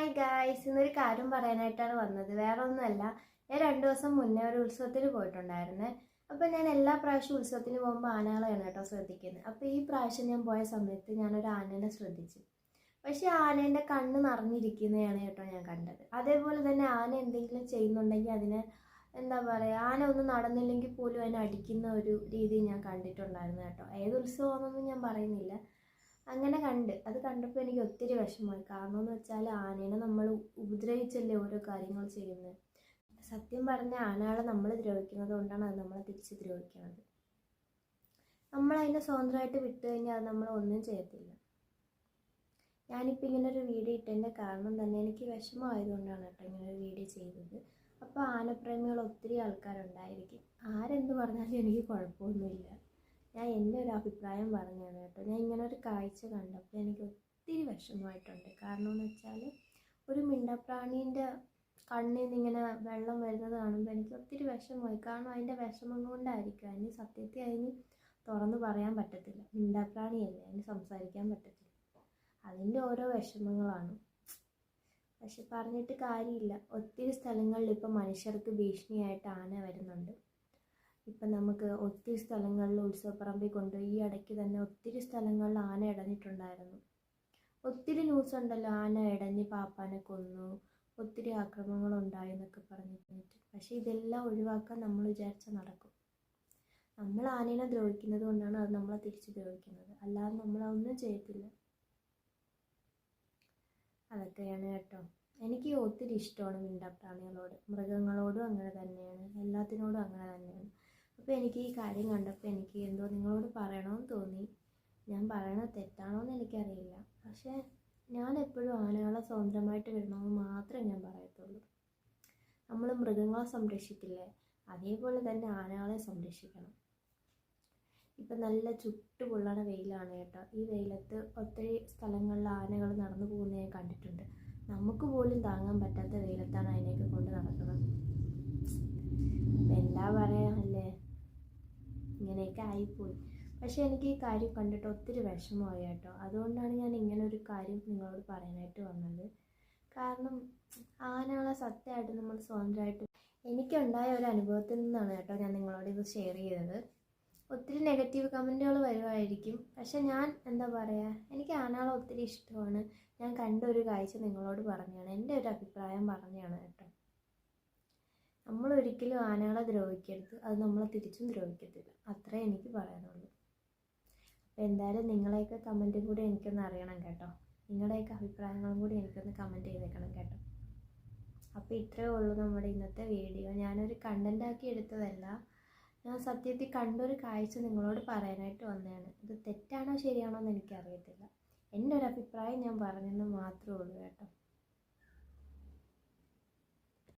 Hi guys, ഇന്നൊരു കാര്യം പറയാനായിട്ടാണ് വന്നത്. വേറെ ഒന്നുമല്ല, ഞാൻ 2 ദിവസം മുന്നേ ഒരു ഉത്സവത്തിന് പോയിട്ടുണ്ടായിരുന്നേ. അപ്പോൾ ഞാൻ എല്ലാ പ്രാവശ്യവും ഉത്സവത്തിന് പോകുമ്പോൾ ആനകളെയാണ് കേട്ടോ ശ്രദ്ധിക്കുന്നത്. അപ്പോൾ ഈ പ്രാവശ്യം ഞാൻ പോയ സമയത്ത് ഞാനൊരു ആനേനെ ശ്രദ്ധിച്ചു. പക്ഷേ ആനേൻ്റെ കണ്ണ് നിറഞ്ഞിരിക്കുന്നതാണ് കേട്ടോ ഞാൻ കണ്ടത്. അതേപോലെ തന്നെ ആന എന്തെങ്കിലും ചെയ്യുന്നുണ്ടെങ്കിൽ അതിനെ എന്താ പറയുക, ആന ഒന്നും നടന്നില്ലെങ്കിൽ പോലും അതിനെ അടിക്കുന്ന ഒരു രീതി ഞാൻ കണ്ടിട്ടുണ്ടായിരുന്നു കേട്ടോ. ഏത് ഉത്സവമാണെന്നൊന്നും ഞാൻ പറയുന്നില്ല. അങ്ങനെ അത് കണ്ടപ്പോൾ എനിക്ക് ഒത്തിരി വിഷമമായി. കാരണം എന്ന് വെച്ചാൽ ആനേനെ നമ്മൾ ഉപദ്രവിച്ചല്ലേ ഓരോ കാര്യങ്ങൾ ചെയ്യുന്നത്. സത്യം പറഞ്ഞ ആനകളെ നമ്മൾ ദ്രോഹിക്കുന്നത് കൊണ്ടാണ് അത് നമ്മളെ തിരിച്ച് ദ്രോഹിക്കുന്നത്. നമ്മളതിനെ സ്വതന്ത്രമായിട്ട് വിട്ടു കഴിഞ്ഞാൽ അത് നമ്മൾ ഒന്നും ചെയ്യത്തില്ല. ഞാനിപ്പോൾ ഇങ്ങനൊരു വീഡിയോ ഇട്ടതിൻ്റെ കാരണം തന്നെ എനിക്ക് വിഷമമായതുകൊണ്ടാണ് കേട്ടോ ഇങ്ങനൊരു വീഡിയോ ചെയ്തത്. അപ്പോൾ ആനപ്രേമികൾ ഒത്തിരി ആൾക്കാരുണ്ടായിരിക്കും. ആരെന്ത് പറഞ്ഞാലും എനിക്ക് കുഴപ്പമൊന്നുമില്ല. ഞാൻ എൻ്റെ ഒരു അഭിപ്രായം പറഞ്ഞതാണ് കേട്ടോ. ഞാൻ ഇങ്ങനെ ഒരു കാഴ്ച കണ്ടപ്പോൾ എനിക്ക് ഒത്തിരി വിഷമമായിട്ടുണ്ട്. കാരണം എന്ന് വെച്ചാൽ ഒരു മിണ്ടപ്രാണീൻ്റെ കണ്ണിൽ നിന്ന് ഇങ്ങനെ വെള്ളം വരുന്നത് കാണുമ്പോൾ എനിക്ക് ഒത്തിരി വിഷമമായി. കാരണം അതിൻ്റെ വിഷമം കൊണ്ടായിരിക്കും. അതിന് സത്യത്തിൽ അതിന് തുറന്ന് പറയാൻ പറ്റത്തില്ല. മിണ്ടാപ്രാണിയല്ലേ, അതിന് സംസാരിക്കാൻ പറ്റത്തില്ല. അതിൻ്റെ ഓരോ വിഷമങ്ങളാണ്. പക്ഷെ പറഞ്ഞിട്ട് കാര്യമില്ല. ഒത്തിരി സ്ഥലങ്ങളിൽ ഇപ്പം മനുഷ്യർക്ക് ഭീഷണിയായിട്ട് ആന വരുന്നുണ്ട്. ഇപ്പം നമുക്ക് ഒത്തിരി സ്ഥലങ്ങളിൽ ഉത്സവപ്പറമ്പിൽ കൊണ്ടുപോയി ഈ ഇടയ്ക്ക് തന്നെ ഒത്തിരി സ്ഥലങ്ങളിൽ ആന ഇടഞ്ഞിട്ടുണ്ടായിരുന്നു. ഒത്തിരി ന്യൂസ് ഉണ്ടല്ലോ, ആന ഇടഞ്ഞ് പാപ്പാനെ കൊന്നു, ഒത്തിരി ആക്രമണങ്ങളുണ്ടായി എന്നൊക്കെ പറഞ്ഞിട്ട്. പക്ഷേ ഇതെല്ലാം ഒഴിവാക്കാൻ നമ്മൾ വിചാരിച്ചാൽ നടക്കും. നമ്മൾ ആനേനെ ദ്രോഹിക്കുന്നത് കൊണ്ടാണ് അത് നമ്മളെ തിരിച്ച് ദ്രോഹിക്കുന്നത്. അല്ലാതെ നമ്മളൊന്നും ചെയ്യത്തില്ല. അതൊക്കെയാണ് കേട്ടോ. എനിക്ക് ഒത്തിരി ഇഷ്ടമാണ് മിണ്ടാപ്രാണികളോട്. മൃഗങ്ങളോടും അങ്ങനെ തന്നെയാണ്, എല്ലാത്തിനോടും അങ്ങനെ തന്നെയാണ്. അപ്പോൾ എനിക്ക് ഈ കാര്യം കണ്ടപ്പോൾ എനിക്ക് എന്തോ നിങ്ങളോട് പറയണമെന്ന് തോന്നി. ഞാൻ പറയണത് തെറ്റാണോ എന്ന് എനിക്കറിയില്ല. പക്ഷേ ഞാൻ എപ്പോഴും ആനകളെ സ്വതന്ത്രമായിട്ട് വിടണമെന്ന് മാത്രമേ ഞാൻ പറയത്തുള്ളൂ. നമ്മൾ മൃഗങ്ങളെ സംരക്ഷിക്കില്ലേ, അതേപോലെ തന്നെ ആനകളെ സംരക്ഷിക്കണം. ഇപ്പം നല്ല ചുട്ടുപൊള്ളണ വെയിലാണ് കേട്ടോ. ഈ വെയിലത്ത് ഒത്തിരി സ്ഥലങ്ങളിൽ ആനകൾ നടന്നു പോകുന്നത് ഞാൻ കണ്ടിട്ടുണ്ട്. നമുക്ക് പോലും താങ്ങാൻ പറ്റാത്ത വെയിലത്താണ് അതിനെയൊക്കെ കൊണ്ട് നടക്കുന്നത്. എന്താ പറയാനല്ലേ, ഇങ്ങനെയൊക്കെ ആയിപ്പോയി. പക്ഷേ എനിക്ക് ഈ കാര്യം കണ്ടിട്ട് ഒത്തിരി വിഷമമായി കേട്ടോ. അതുകൊണ്ടാണ് ഞാൻ ഇങ്ങനെ ഒരു കാര്യം നിങ്ങളോട് പറയാനായിട്ട് വന്നത്. കാരണം ആനകളെ സത്യമായിട്ട് നമ്മൾ സ്വതന്ത്രമായിട്ട്, എനിക്കുണ്ടായ ഒരു അനുഭവത്തിൽ നിന്നാണ് കേട്ടോ ഞാൻ നിങ്ങളോട് ഇത് ഷെയർ ചെയ്തത്. ഒത്തിരി നെഗറ്റീവ് കമൻറ്റുകൾ വരുമായിരിക്കും. പക്ഷെ ഞാൻ എന്താ പറയുക, എനിക്ക് ആനകളെ ഒത്തിരി ഇഷ്ടമാണ്. ഞാൻ കണ്ട ഒരു കാഴ്ച നിങ്ങളോട് പറഞ്ഞതാണ്, എൻ്റെ ഒരു അഭിപ്രായം പറഞ്ഞതാണ് കേട്ടോ. നമ്മളൊരിക്കലും ആനകളെ ദ്രോഹിക്കരുത്, അത് നമ്മളെ തിരിച്ചും ദ്രോഹിക്കത്തില്ല. അത്രേ എനിക്ക് പറയാനുള്ളൂ. അപ്പോൾ എന്തായാലും നിങ്ങളെയൊക്കെ കമൻറ്റും കൂടി എനിക്കൊന്ന് അറിയണം കേട്ടോ. നിങ്ങളുടെയൊക്കെ അഭിപ്രായങ്ങളും കൂടി എനിക്കൊന്ന് കമൻറ്റ് ചെയ്തേക്കണം കേട്ടോ. അപ്പോൾ ഇത്രയേ ഉള്ളൂ നമ്മുടെ ഇന്നത്തെ വീഡിയോ. ഞാനൊരു കണ്ടൻ്റാക്കി എടുത്തതല്ല, ഞാൻ സത്യത്തിൽ കണ്ടൊരു കാഴ്ച നിങ്ങളോട് പറയാനായിട്ട് വന്നതാണ്. ഇത് തെറ്റാണോ ശരിയാണോ എന്ന് എനിക്കറിയത്തില്ല. എൻ്റെ ഒരു അഭിപ്രായം ഞാൻ പറഞ്ഞെന്ന് മാത്രമേ ഉള്ളൂ കേട്ടോ.